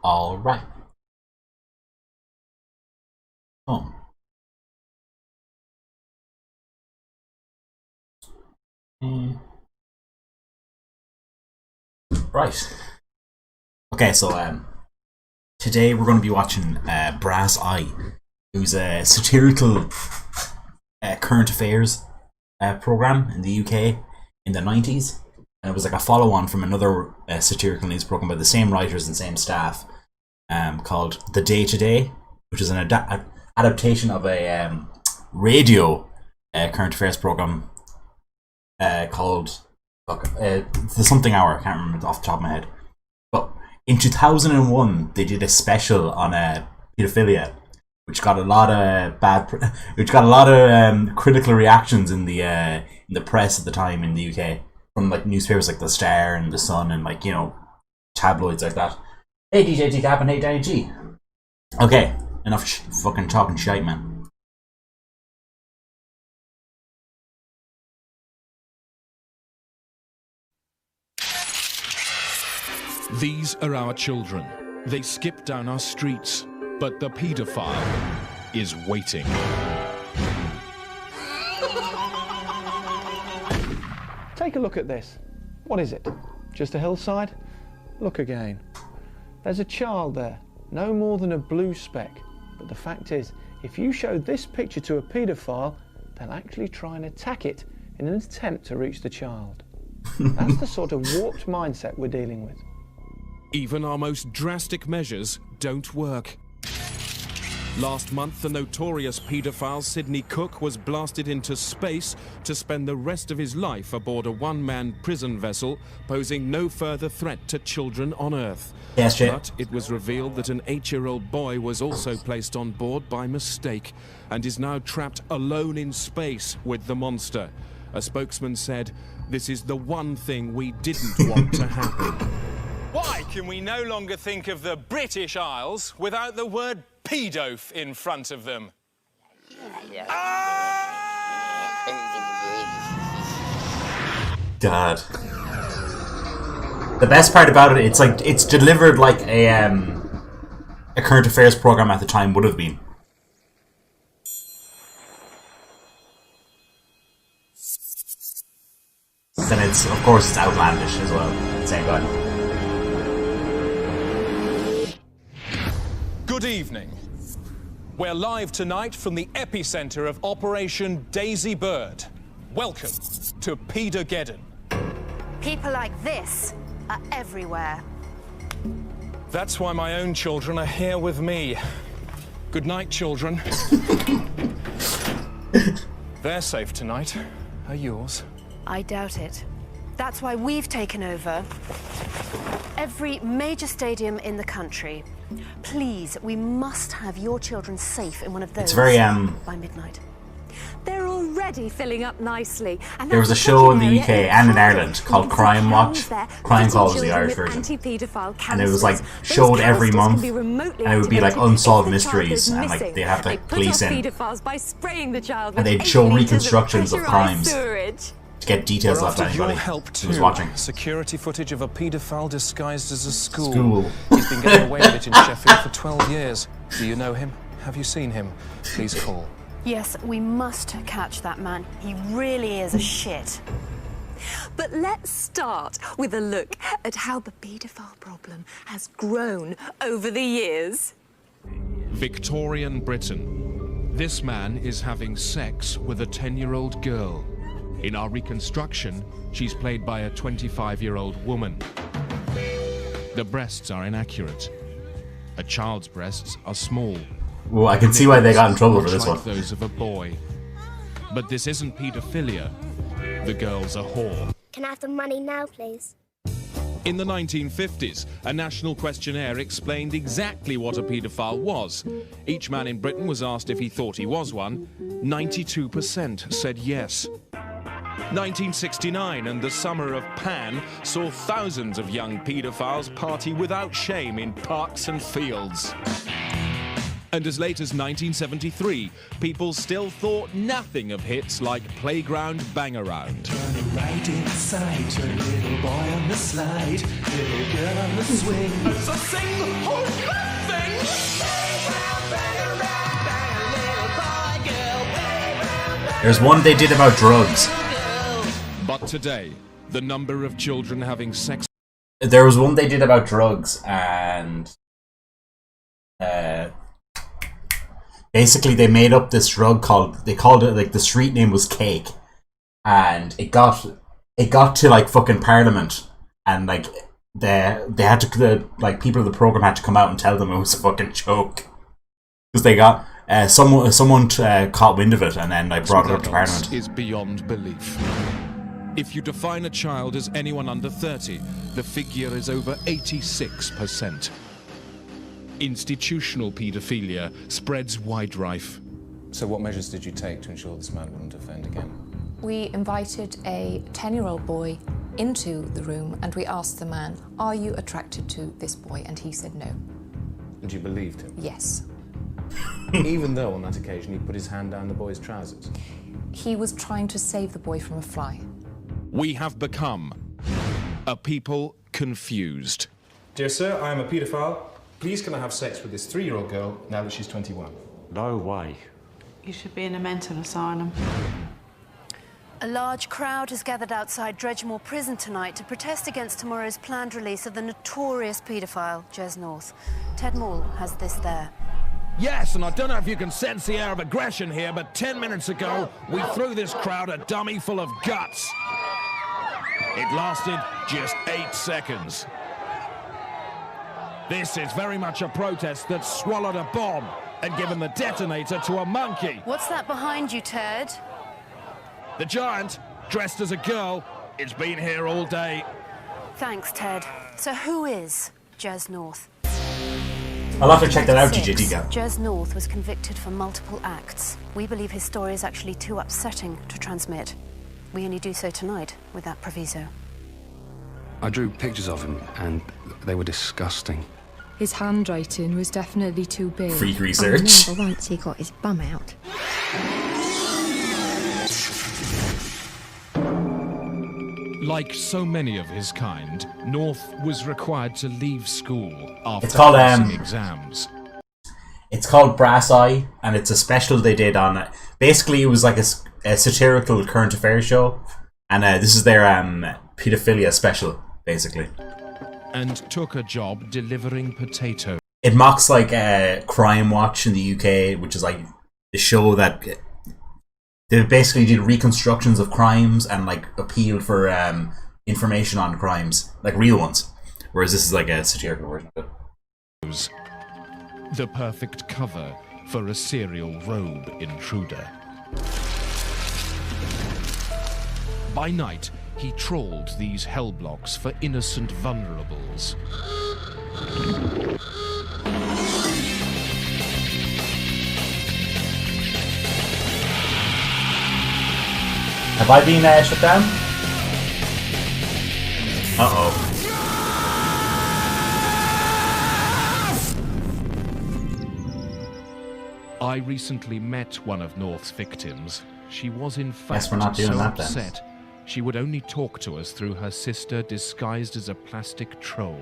All right. Oh. Right. Okay, so today we're going to be watching Brass Eye, who's a satirical current affairs program in the UK in the 90s. And it was like a follow-on from another satirical news program by the same writers and same staff called The Day Today, which is an adaptation of a radio current affairs program called The Something Hour. I can't remember off the top of my head. But in 2001, they did a special on paedophilia, which got a lot of critical reactions in the press at the time in the UK from like newspapers like The Star and The Sun and like, you know, tabloids like that. Hey DJ T Cap and hey Danny G. Okay, enough fucking talking shite, man. These are our children. They skip down our streets, but the paedophile is waiting. Take a look at this. What is it? Just a hillside? Look again. There's a child there, no more than a blue speck. But the fact is, if you show this picture to a paedophile, they'll actually try and attack it in an attempt to reach the child. That's the sort of warped mindset we're dealing with. Even our most drastic measures don't work. Last month, the notorious paedophile Sidney Cook was blasted into space to spend the rest of his life aboard a one-man prison vessel, posing no further threat to children on Earth. Yes, Jay. But it was revealed that an 8-year-old boy was also placed on board by mistake and is now trapped alone in space with the monster. A spokesman said, "This is the one thing we didn't want to happen." Why can we no longer think of the British Isles without the word pedof in front of them? God. The best part about it, it's delivered like a current affairs program at the time would have been. Then it's, of course, it's outlandish as well. Same guy. Good evening. We're live tonight from the epicenter of Operation Daisy Bird. Welcome to Paedogeddon. People like this are everywhere. That's why my own children are here with me. Good night, children. They're safe tonight. Are yours? I doubt it. That's why we've taken over every major stadium in the country. Please, we must have your children safe in one of those. It's very by midnight. They're already filling up nicely. And there was a show in the UK and in Ireland called Crime Watch. Crime Call was the Irish version. And it was like showed every month, and it would be like unsolved mysteries, and like they have the police in, and they'd show reconstructions of crimes to get details off anybody who was watching. Security footage of a paedophile disguised as a school. He's been getting away with it in Sheffield for 12 years. Do you know him? Have you seen him? Please call. Yes, we must catch that man. He really is a shit. But let's start with a look at how the paedophile problem has grown over the years. Victorian Britain. This man is having sex with a 10-year-old girl. In our reconstruction, she's played by a 25-year-old woman. The breasts are inaccurate. A child's breasts are small. Well, I can see why they got in trouble for this one. Like those of a boy. But this isn't paedophilia. The girl's a whore. Can I have the money now, please? In the 1950s, a national questionnaire explained exactly what a paedophile was. Each man in Britain was asked if he thought he was one. 92% said yes. 1969 and the summer of Pan saw thousands of young paedophiles party without shame in parks and fields. And as late as 1973, people still thought nothing of hits like Playground Bangaround. Turn right inside, turn little boy on the slide, little girl on the swing. It's a sing the whole thing. There's one they did about drugs. But today, the number of children having sex... There was one they did about drugs, and basically they made up this drug they called it, like, the street name was Cake, and it got to, like, fucking Parliament, and, like, they had to, like, people of the program had to come out and tell them it was a fucking joke, because they got someone caught wind of it, and then, like, brought it up to Parliament. Is beyond belief. If you define a child as anyone under 30, the figure is over 86%. Institutional paedophilia spreads wide rife. So what measures did you take to ensure this man wouldn't offend again? We invited a 10-year-old boy into the room and we asked the man, "Are you attracted to this boy?" And he said no. And you believed him? Yes. Even though on that occasion he put his hand down the boy's trousers? He was trying to save the boy from a fly. We have become a people confused. Dear sir, I am a paedophile. Please can I have sex with this 3-year-old girl now that she's 21? No way. You should be in a mental asylum. A large crowd has gathered outside Dredgemore Prison tonight to protest against tomorrow's planned release of the notorious paedophile, Jez North. Ted Moore has this there. Yes, and I don't know if you can sense the air of aggression here, but 10 minutes ago, we threw this crowd a dummy full of guts. It lasted just 8 seconds. This is very much a protest that swallowed a bomb and given the detonator to a monkey. What's that behind you, Ted? The giant, dressed as a girl, it's been here all day. Thanks, Ted. So who is Jez North? I'll have to check that out, GJD. Jez North was convicted for multiple acts. We believe his story is actually too upsetting to transmit. We only do so tonight with that proviso. I drew pictures of him, and they were disgusting. His handwriting was definitely too big. Freak research. I remember once he got his bum out. Like so many of his kind, North was required to leave school after passing exams. It's called Brass Eye, and it's a special they did on it. Basically, it was like a satirical current affairs show, and this is their pedophilia special, basically. And took a job delivering potatoes. It mocks like Crime Watch in the UK, which is like the show that they basically did reconstructions of crimes and like appealed for information on crimes, like real ones. Whereas this is like a satirical version of it. The perfect cover for a serial robe intruder. By night, he trawled these hell blocks for innocent vulnerables. Have I been shut down? Uh-oh. I recently met one of North's victims. She was in fact Guess we're not doing so that, then. upset she would only talk to us through her sister disguised as a plastic troll.